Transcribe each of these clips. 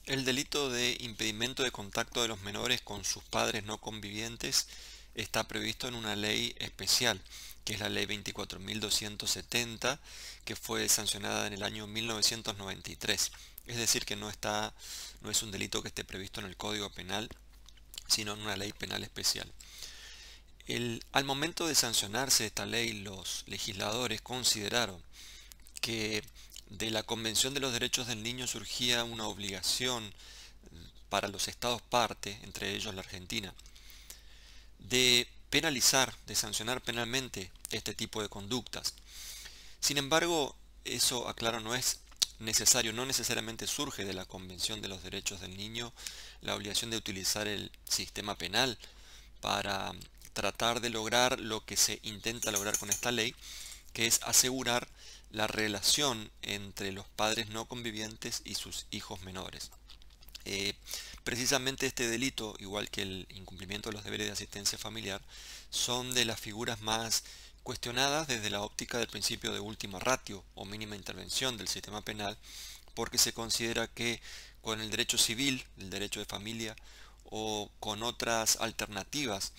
El delito de impedimento de contacto de los menores con sus padres no convivientes está previsto en una ley especial, que es la ley 24.270, que fue sancionada en el año 1993. Es decir, que no es un delito que esté previsto en el Código Penal, sino en una ley penal especial. Al momento de sancionarse esta ley, los legisladores consideraron que de la Convención de los Derechos del Niño surgía una obligación para los estados parte, entre ellos la Argentina, de penalizar, de sancionar penalmente este tipo de conductas. Sin embargo, eso, aclaro, no es necesario, no necesariamente surge de la Convención de los Derechos del Niño la obligación de utilizar el sistema penal para tratar de lograr lo que se intenta lograr con esta ley, que es asegurar la relación entre los padres no convivientes y sus hijos menores. Eh, Precisamente este delito, igual que el incumplimiento de los deberes de asistencia familiar, son de las figuras más cuestionadas desde la óptica del principio de última ratio o mínima intervención del sistema penal, porque se considera que con el derecho civil, el derecho de familia, o con otras alternativas,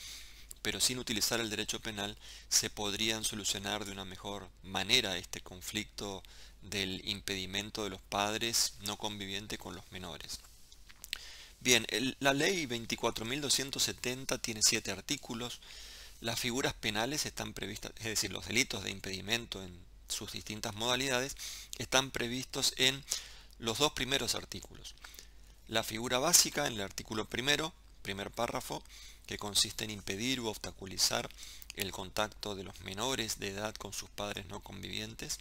pero sin utilizar el derecho penal, se podrían solucionar de una mejor manera este conflicto del impedimento de los padres no convivientes con los menores. Bien, la ley 24.270 tiene 7 artículos. Las figuras penales están previstas, es decir, los delitos de impedimento en sus distintas modalidades, están previstos en los dos primeros artículos. La figura básica en el artículo primero, primer párrafo, que consiste en impedir u obstaculizar el contacto de los menores de edad con sus padres no convivientes.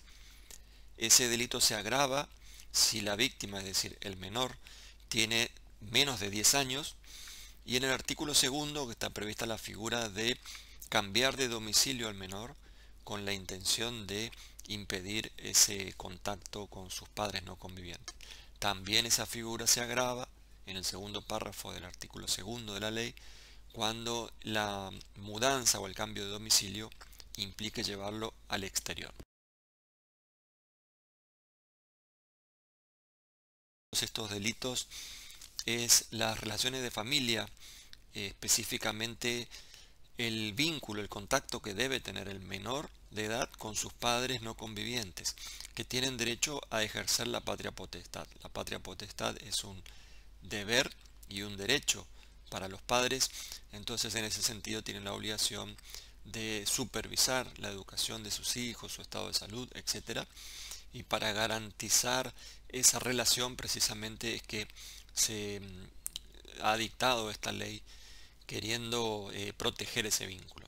Ese delito se agrava si la víctima, es decir, el menor, tiene menos de 10 años, y en el artículo segundo que está prevista la figura de cambiar de domicilio al menor con la intención de impedir ese contacto con sus padres no convivientes. También esa figura se agrava en el segundo párrafo del artículo segundo de la ley cuando la mudanza o el cambio de domicilio implique llevarlo al exterior. Estos delitos es las relaciones de familia, específicamente el vínculo, el contacto que debe tener el menor de edad con sus padres no convivientes, que tienen derecho a ejercer la patria potestad. La patria potestad es un deber y un derecho para los padres, entonces en ese sentido tienen la obligación de supervisar la educación de sus hijos, su estado de salud, etc. Y para garantizar esa relación precisamente es que se ha dictado esta ley queriendo proteger ese vínculo.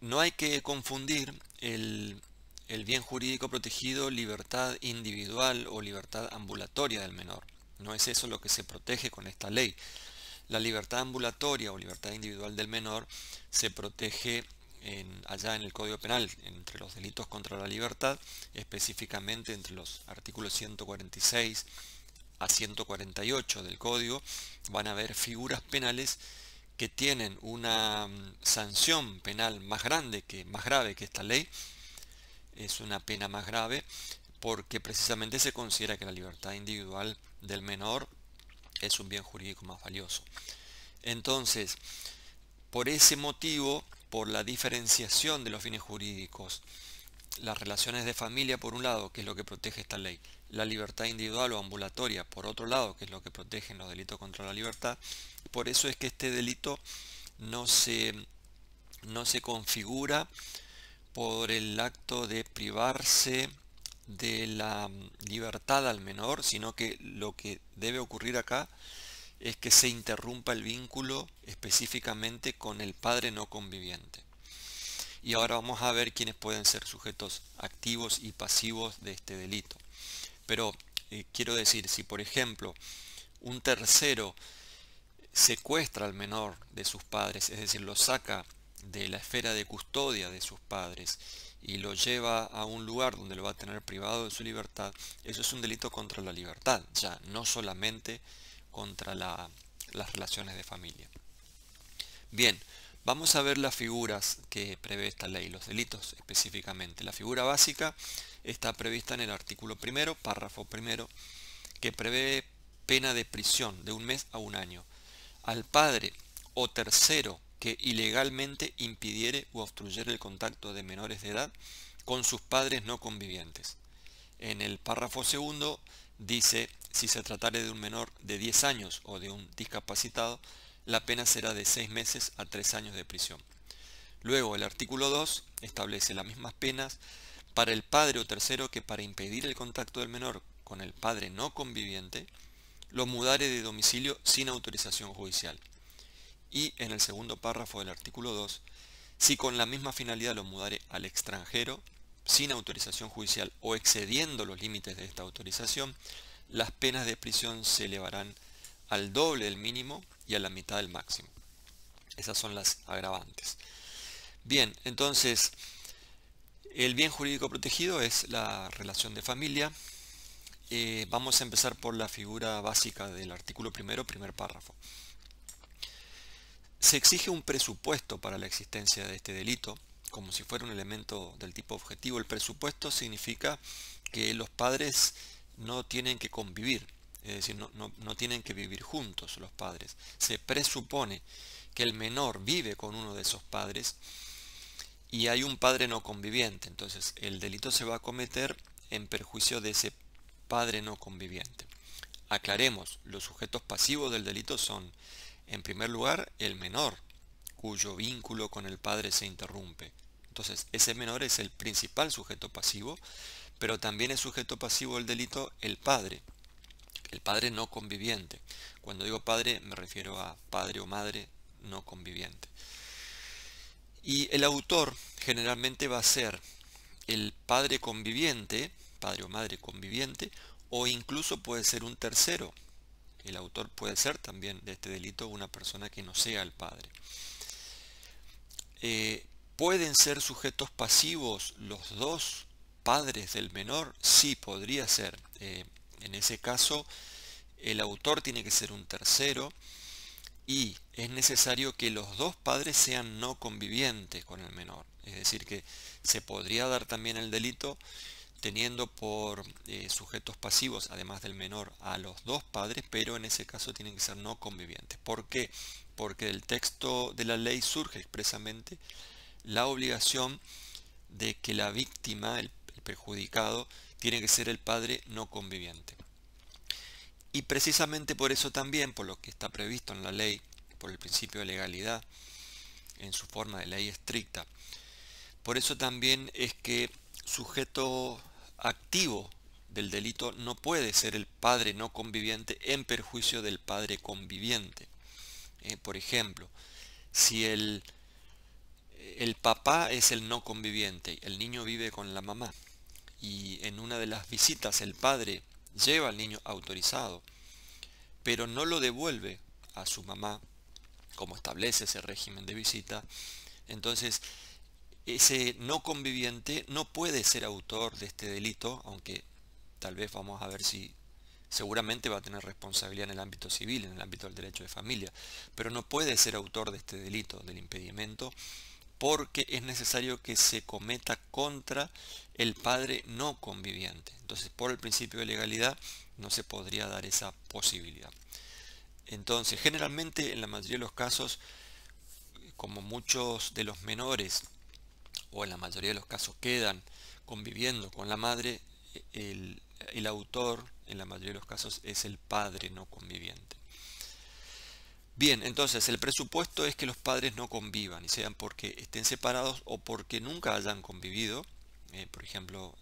No hay que confundir el bien jurídico protegido, libertad individual o libertad ambulatoria del menor. No es eso lo que se protege con esta ley. La libertad ambulatoria o libertad individual del menor se protege allá en el Código Penal, entre los delitos contra la libertad, específicamente entre los artículos 146 a 148 del Código, van a haber figuras penales que tienen una sanción penal más grave que esta ley. Es una pena más grave porque precisamente se considera que la libertad individual del menor es un bien jurídico más valioso. Entonces, por ese motivo, por la diferenciación de los fines jurídicos, las relaciones de familia por un lado, que es lo que protege esta ley, la libertad individual o ambulatoria por otro lado, que es lo que protegen los delitos contra la libertad, por eso es que este delito no se, no se configura por el acto de privarse de la libertad al menor, sino que lo que debe ocurrir acá es que se interrumpa el vínculo específicamente con el padre no conviviente. Y ahora vamos a ver quiénes pueden ser sujetos activos y pasivos de este delito. Pero quiero decir, si por ejemplo un tercero secuestra al menor de sus padres, es decir, lo saca de la esfera de custodia de sus padres y lo lleva a un lugar donde lo va a tener privado de su libertad, eso es un delito contra la libertad, ya no solamente contra las relaciones de familia. Bien, vamos a ver las figuras que prevé esta ley, los delitos específicamente. La figura básica está prevista en el artículo primero, párrafo primero, que prevé pena de prisión de 1 mes a 1 año al padre o tercero que ilegalmente impidiere u obstruyere el contacto de menores de edad con sus padres no convivientes. En el párrafo segundo dice, si se tratare de un menor de 10 años o de un discapacitado, la pena será de 6 meses a 3 años de prisión. Luego el artículo 2 establece las mismas penas para el padre o tercero que para impedir el contacto del menor con el padre no conviviente, lo mudare de domicilio sin autorización judicial. Y en el segundo párrafo del artículo 2, si con la misma finalidad lo mudare al extranjero, sin autorización judicial o excediendo los límites de esta autorización, las penas de prisión se elevarán al doble del mínimo y a la mitad del máximo. Esas son las agravantes. Bien, entonces, el bien jurídico protegido es la relación de familia. Vamos a empezar por la figura básica del artículo primero, primer párrafo. Se exige un presupuesto para la existencia de este delito, como si fuera un elemento del tipo objetivo. El presupuesto significa que los padres no tienen que convivir, es decir, no tienen que vivir juntos los padres. Se presupone que el menor vive con uno de esos padres y hay un padre no conviviente, entonces el delito se va a cometer en perjuicio de ese padre no conviviente. Aclaremos, los sujetos pasivos del delito son, en primer lugar, el menor, cuyo vínculo con el padre se interrumpe. Entonces, ese menor es el principal sujeto pasivo, pero también es sujeto pasivo del delito el padre no conviviente. Cuando digo padre, me refiero a padre o madre no conviviente. Y el autor generalmente va a ser el padre conviviente, padre o madre conviviente, o incluso puede ser un tercero. El autor puede ser también de este delito una persona que no sea el padre. ¿Pueden ser sujetos pasivos los dos padres del menor? Sí, podría ser. En ese caso, el autor tiene que ser un tercero y es necesario que los dos padres sean no convivientes con el menor. Es decir, que se podría dar también el delito teniendo por sujetos pasivos, además del menor, a los dos padres, pero en ese caso tienen que ser no convivientes. ¿Por qué? Porque del texto de la ley surge expresamente la obligación de que la víctima, el perjudicado, tiene que ser el padre no conviviente. Y precisamente por eso también, por lo que está previsto en la ley, por el principio de legalidad, en su forma de ley estricta, por eso también es que sujeto activo del delito no puede ser el padre no conviviente en perjuicio del padre conviviente. Por ejemplo, si el papá es el no conviviente, el niño vive con la mamá y en una de las visitas el padre lleva al niño autorizado, pero no lo devuelve a su mamá, como establece ese régimen de visita, entonces ese no conviviente no puede ser autor de este delito, aunque tal vez vamos a ver si seguramente va a tener responsabilidad en el ámbito civil, en el ámbito del derecho de familia, pero no puede ser autor de este delito del impedimento porque es necesario que se cometa contra el padre no conviviente. Entonces, por el principio de legalidad no se podría dar esa posibilidad. Entonces, generalmente en la mayoría de los casos, como muchos de los menores o en la mayoría de los casos quedan conviviendo con la madre, el autor en la mayoría de los casos es el padre no conviviente. Bien, entonces el presupuesto es que los padres no convivan, y sean porque estén separados o porque nunca hayan convivido. Por ejemplo,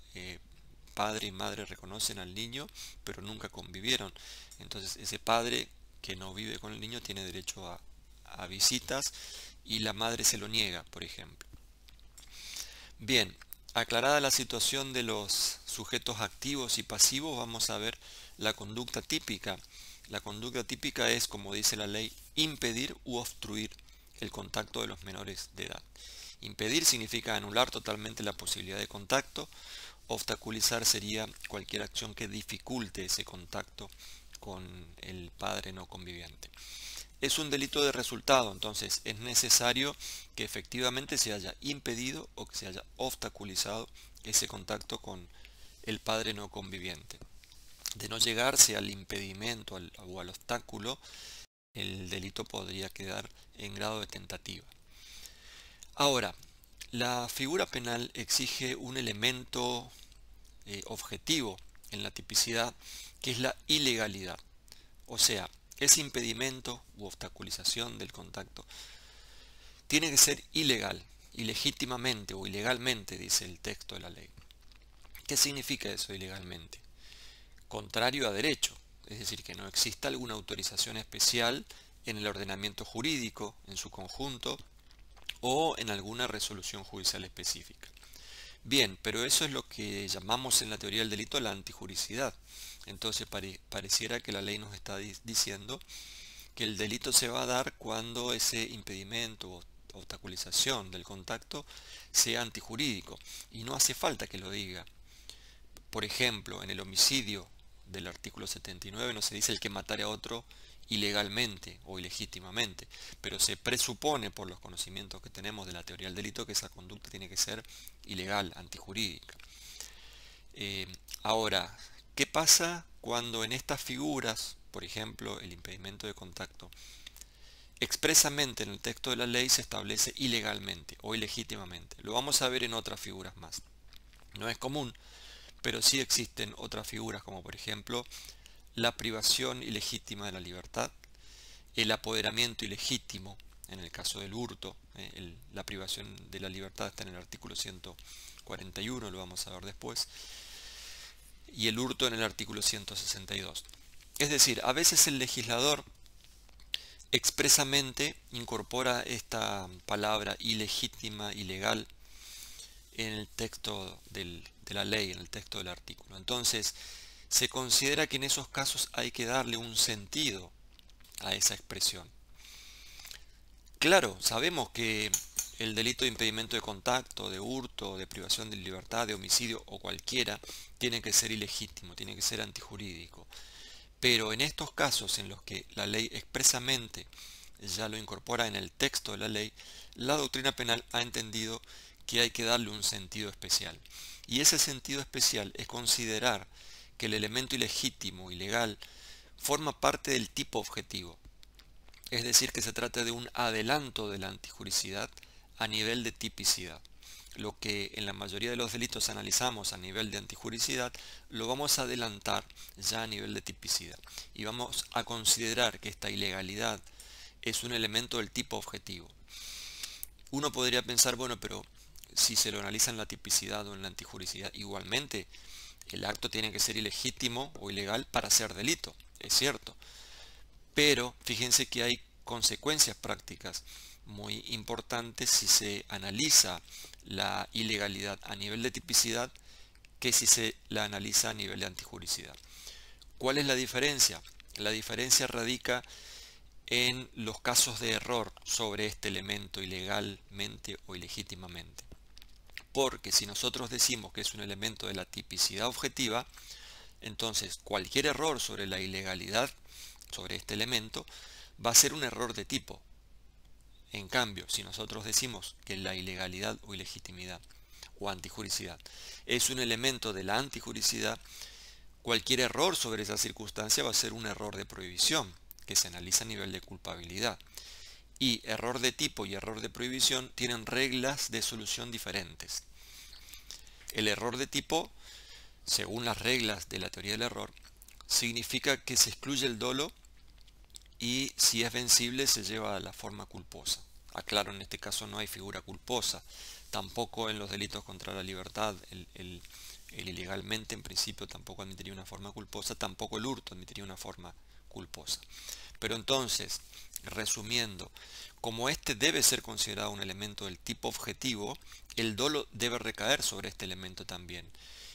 padre y madre reconocen al niño, pero nunca convivieron. Entonces ese padre que no vive con el niño tiene derecho a visitas y la madre se lo niega, por ejemplo. Bien, aclarada la situación de los sujetos activos y pasivos, vamos a ver la conducta típica. La conducta típica es, como dice la ley, impedir u obstruir el contacto de los menores de edad. Impedir significa anular totalmente la posibilidad de contacto. Obstaculizar sería cualquier acción que dificulte ese contacto con el padre no conviviente. Es un delito de resultado, entonces es necesario que efectivamente se haya impedido o que se haya obstaculizado ese contacto con el padre no conviviente. de no llegarse al impedimento o al obstáculo, el delito podría quedar en grado de tentativa. Ahora, la figura penal exige un elemento objetivo en la tipicidad, que es la ilegalidad. O sea, ese impedimento u obstaculización del contacto tiene que ser ilegal, ilegítimamente o ilegalmente, dice el texto de la ley. ¿Qué significa eso, ilegalmente? Contrario a derecho, es decir, que no exista alguna autorización especial en el ordenamiento jurídico en su conjunto o en alguna resolución judicial específica. Bien, pero eso es lo que llamamos en la teoría del delito la antijuricidad. Entonces pareciera que la ley nos está diciendo que el delito se va a dar cuando ese impedimento o obstaculización del contacto sea antijurídico. Y no hace falta que lo diga. Por ejemplo, en el homicidio del artículo 79 no se dice el que matare a otro ilegalmente o ilegítimamente, pero se presupone por los conocimientos que tenemos de la teoría del delito que esa conducta tiene que ser ilegal, antijurídica. Ahora, ¿qué pasa cuando en estas figuras, por ejemplo, el impedimento de contacto, expresamente en el texto de la ley se establece ilegalmente o ilegítimamente? Lo vamos a ver en otras figuras más. No es común, pero sí existen otras figuras como por ejemplo la privación ilegítima de la libertad, el apoderamiento ilegítimo en el caso del hurto, la privación de la libertad está en el artículo 141, lo vamos a ver después, y el hurto en el artículo 162. Es decir, a veces el legislador expresamente incorpora esta palabra ilegítima, ilegal, en el texto de la ley, en el texto del artículo. Entonces, se considera que en esos casos hay que darle un sentido a esa expresión. Claro, sabemos que el delito de impedimento de contacto, de hurto, de privación de libertad, de homicidio o cualquiera, tiene que ser ilegítimo, tiene que ser antijurídico. Pero en estos casos en los que la ley expresamente ya lo incorpora en el texto de la ley, la doctrina penal ha entendido que hay que darle un sentido especial. Y ese sentido especial es considerar que el elemento ilegítimo, ilegal, forma parte del tipo objetivo. Es decir, que se trata de un adelanto de la antijuricidad a nivel de tipicidad. Lo que en la mayoría de los delitos analizamos a nivel de antijuricidad, lo vamos a adelantar ya a nivel de tipicidad. Y vamos a considerar que esta ilegalidad es un elemento del tipo objetivo. Uno podría pensar, bueno, pero si se lo analiza en la tipicidad o en la antijuricidad, igualmente el acto tiene que ser ilegítimo o ilegal para ser delito, es cierto. Pero fíjense que hay consecuencias prácticas muy importantes si se analiza la ilegalidad a nivel de tipicidad que si se la analiza a nivel de antijuricidad. ¿Cuál es la diferencia? La diferencia radica en los casos de error sobre este elemento ilegalmente o ilegítimamente. Porque si nosotros decimos que es un elemento de la tipicidad objetiva, entonces cualquier error sobre la ilegalidad, sobre este elemento, va a ser un error de tipo. En cambio, si nosotros decimos que la ilegalidad o ilegitimidad o antijuricidad es un elemento de la antijuricidad, cualquier error sobre esa circunstancia va a ser un error de prohibición, que se analiza a nivel de culpabilidad. Y error de tipo y error de prohibición tienen reglas de solución diferentes. El error de tipo, según las reglas de la teoría del error, significa que se excluye el dolo y si es vencible se lleva a la forma culposa. Aclaro, en este caso no hay figura culposa, tampoco en los delitos contra la libertad, el ilegalmente en principio tampoco admitiría una forma culposa, tampoco el hurto admitiría una forma culposa. Pero entonces, resumiendo, como este debe ser considerado un elemento del tipo objetivo, el dolo debe recaer sobre este elemento también.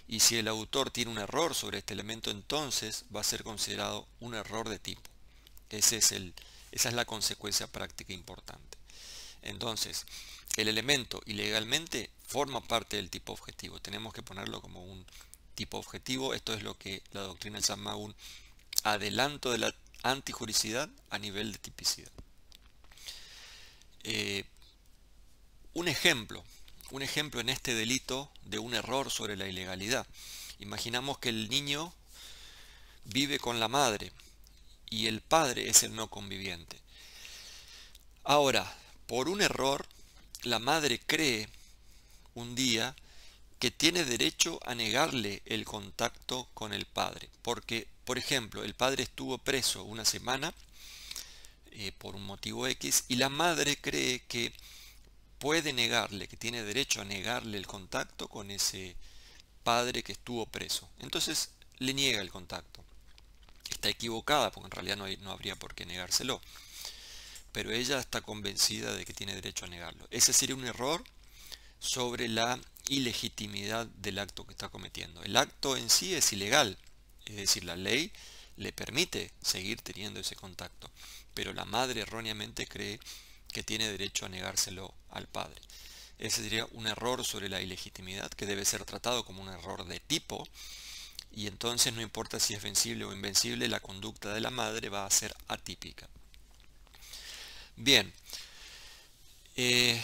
Y si el autor tiene un error sobre este elemento, entonces va a ser considerado un error de tipo. Esa es la consecuencia práctica importante. Entonces, el elemento ilegalmente forma parte del tipo objetivo. Tenemos que ponerlo como un tipo objetivo. Esto es lo que la doctrina llama un adelanto de la antijuricidad a nivel de tipicidad. Un ejemplo en este delito de un error sobre la ilegalidad. Imaginamos que el niño vive con la madre y el padre es el no conviviente. Ahora, por un error, la madre cree un día que tiene derecho a negarle el contacto con el padre, porque, por ejemplo, el padre estuvo preso una semana por un motivo X y la madre cree que puede negarle, que tiene derecho a negarle el contacto con ese padre que estuvo preso. Entonces le niega el contacto. Está equivocada porque en realidad no habría por qué negárselo, pero ella está convencida de que tiene derecho a negarlo. Ese sería un error sobre la ilegitimidad del acto que está cometiendo. El acto en sí es ilegal, es decir, la ley le permite seguir teniendo ese contacto, pero la madre erróneamente cree que tiene derecho a negárselo al padre. Ese sería un error sobre la ilegitimidad que debe ser tratado como un error de tipo, y entonces no importa si es vencible o invencible, la conducta de la madre va a ser atípica. Bien, eh,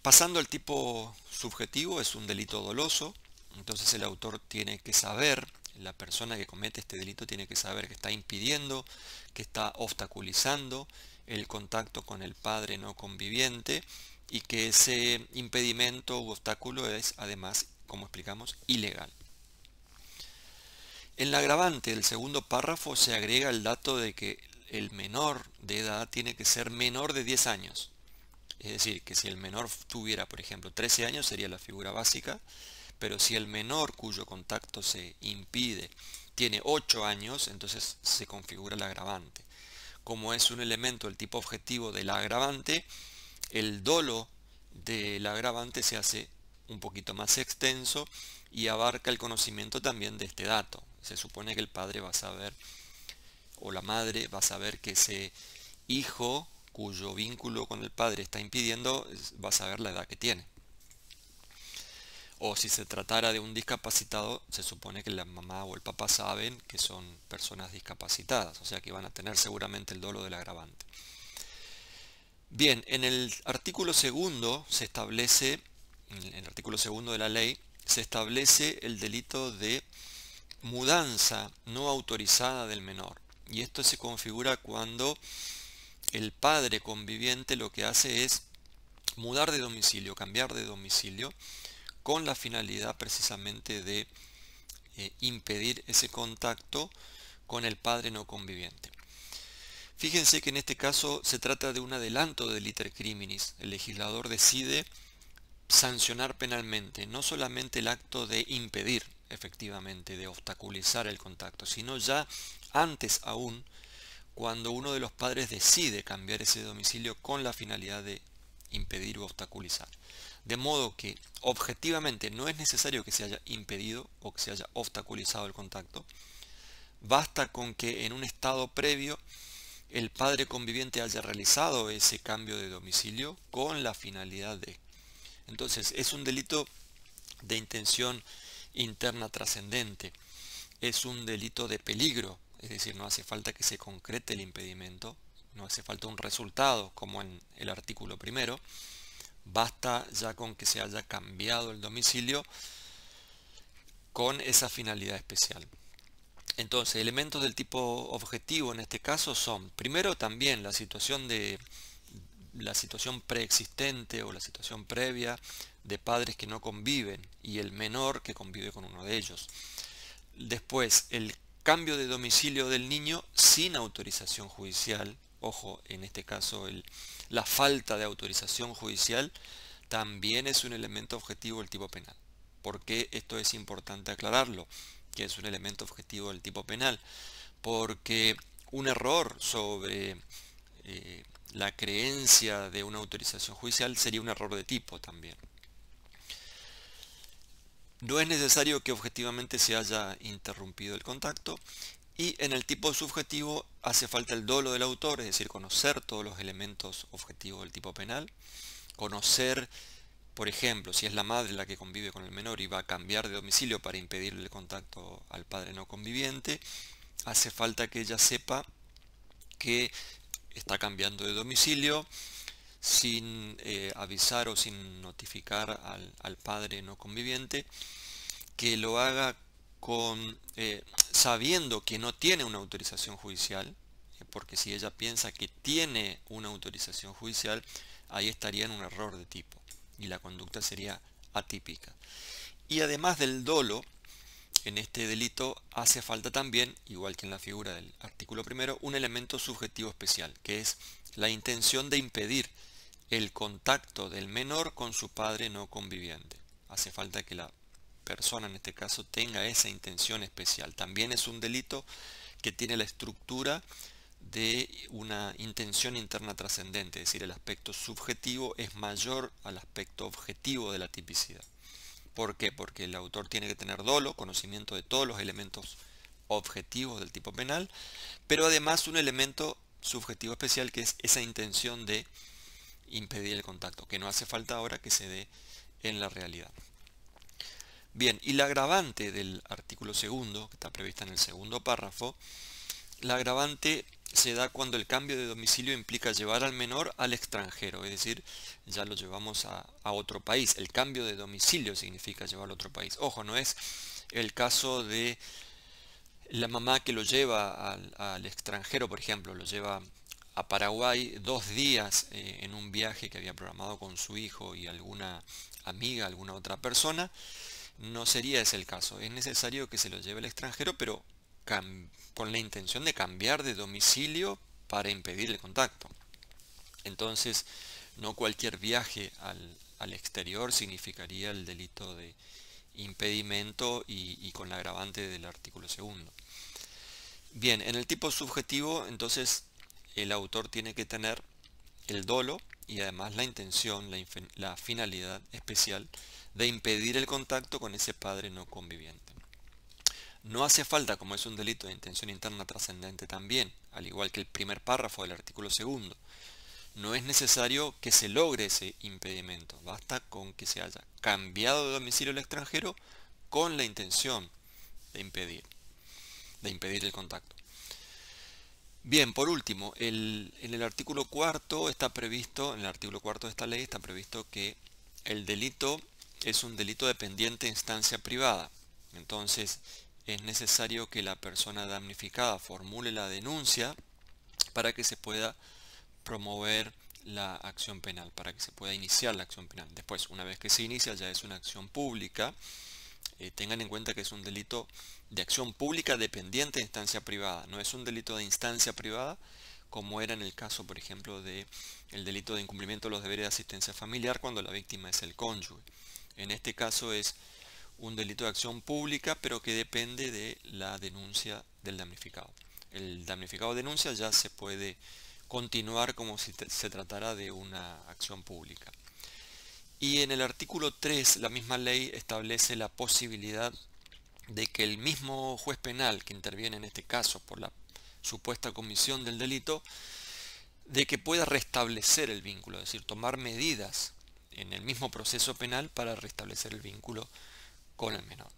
pasando al tipo subjetivo, es un delito doloso, entonces el autor tiene que saber, la persona que comete este delito tiene que saber que está impidiendo, que está obstaculizando el contacto con el padre no conviviente y que ese impedimento u obstáculo es además, como explicamos, ilegal. En la agravante del segundo párrafo se agrega el dato de que el menor de edad tiene que ser menor de 10 años. Es decir, que si el menor tuviera, por ejemplo, 13 años sería la figura básica, pero si el menor cuyo contacto se impide tiene 8 años, entonces se configura el agravante. Como es un elemento del tipo objetivo del agravante, el dolo del agravante se hace un poquito más extenso y abarca el conocimiento también de este dato. Se supone que el padre va a saber, o la madre va a saber que ese hijo cuyo vínculo con el padre está impidiendo, va a saber la edad que tiene. O si se tratara de un discapacitado, se supone que la mamá o el papá saben que son personas discapacitadas, o sea que van a tener seguramente el dolo del agravante. Bien, en el artículo segundo se establece, en el artículo segundo de la ley, se establece el delito de mudanza no autorizada del menor. Y esto se configura cuando el padre conviviente lo que hace es mudar de domicilio, cambiar de domicilio, con la finalidad precisamente de impedir ese contacto con el padre no conviviente. Fíjense que en este caso se trata de un adelanto del iter criminis. El legislador decide sancionar penalmente no solamente el acto de impedir, efectivamente, de obstaculizar el contacto, sino ya antes aún, cuando uno de los padres decide cambiar ese domicilio con la finalidad de impedir o obstaculizar. De modo que objetivamente no es necesario que se haya impedido o que se haya obstaculizado el contacto. Basta con que en un estado previo el padre conviviente haya realizado ese cambio de domicilio con la finalidad de. Entonces es un delito de intención interna trascendente. Es un delito de peligro, es decir, no hace falta que se concrete el impedimento, no hace falta un resultado como en el artículo primero. Basta ya con que se haya cambiado el domicilio con esa finalidad especial. Entonces, elementos del tipo objetivo en este caso son, primero, también la situación preexistente o la situación previa de padres que no conviven y el menor que convive con uno de ellos. Después, el cambio de domicilio del niño sin autorización judicial. Ojo, en este caso la falta de autorización judicial también es un elemento objetivo del tipo penal. ¿Por qué esto es importante aclararlo? Que es un elemento objetivo del tipo penal. Porque un error sobre la creencia de una autorización judicial sería un error de tipo también. No es necesario que objetivamente se haya interrumpido el contacto. Y en el tipo subjetivo hace falta el dolo del autor, es decir, conocer todos los elementos objetivos del tipo penal. Conocer, por ejemplo, si es la madre la que convive con el menor y va a cambiar de domicilio para impedirle el contacto al padre no conviviente, hace falta que ella sepa que está cambiando de domicilio sin avisar o sin notificar al padre no conviviente, que lo haga sabiendo que no tiene una autorización judicial, porque si ella piensa que tiene una autorización judicial, ahí estaría en un error de tipo y la conducta sería atípica. Y además del dolo, en este delito hace falta también, igual que en la figura del artículo primero, un elemento subjetivo especial, que es la intención de impedir el contacto del menor con su padre no conviviente. Hace falta que la persona en este caso tenga esa intención especial. También es un delito que tiene la estructura de una intención interna trascendente, es decir, el aspecto subjetivo es mayor al aspecto objetivo de la tipicidad. ¿Por qué? Porque el autor tiene que tener dolo, conocimiento de todos los elementos objetivos del tipo penal, pero además un elemento subjetivo especial que es esa intención de impedir el contacto, que no hace falta ahora que se dé en la realidad. Bien, y la agravante del artículo segundo, que está prevista en el segundo párrafo, la agravante se da cuando el cambio de domicilio implica llevar al menor al extranjero, es decir, ya lo llevamos a otro país. El cambio de domicilio significa llevarlo a otro país. Ojo, no es el caso de la mamá que lo lleva al extranjero, por ejemplo, lo lleva a Paraguay 2 días en un viaje que había programado con su hijo y alguna amiga, alguna otra persona. No sería ese el caso. Es necesario que se lo lleve al extranjero, pero con la intención de cambiar de domicilio para impedir el contacto. Entonces, no cualquier viaje al exterior significaría el delito de impedimento y con la agravante del artículo segundo. Bien, en el tipo subjetivo, entonces, el autor tiene que tener el dolo y además la intención, la finalidad especial de impedir el contacto con ese padre no conviviente. No hace falta, como es un delito de intención interna trascendente también, al igual que el primer párrafo del artículo segundo, no es necesario que se logre ese impedimento, basta con que se haya cambiado de domicilio al extranjero con la intención de impedir el contacto. Bien, por último, en el artículo cuarto está previsto, en el artículo cuarto de esta ley está previsto que el delito es un delito dependiente de instancia privada. Entonces, es necesario que la persona damnificada formule la denuncia para que se pueda promover la acción penal, para que se pueda iniciar la acción penal. Después, una vez que se inicia, ya es una acción pública. Tengan en cuenta que es un delito de acción pública dependiente de instancia privada, no es un delito de instancia privada como era en el caso, por ejemplo, del delito de incumplimiento de los deberes de asistencia familiar cuando la víctima es el cónyuge. En este caso es un delito de acción pública, pero que depende de la denuncia del damnificado. El damnificado denuncia, ya se puede continuar como si se tratara de una acción pública. Y en el artículo 3, la misma ley establece la posibilidad de que el mismo juez penal que interviene en este caso por la supuesta comisión del delito, de que pueda restablecer el vínculo, es decir, tomar medidas en el mismo proceso penal para restablecer el vínculo con el menor.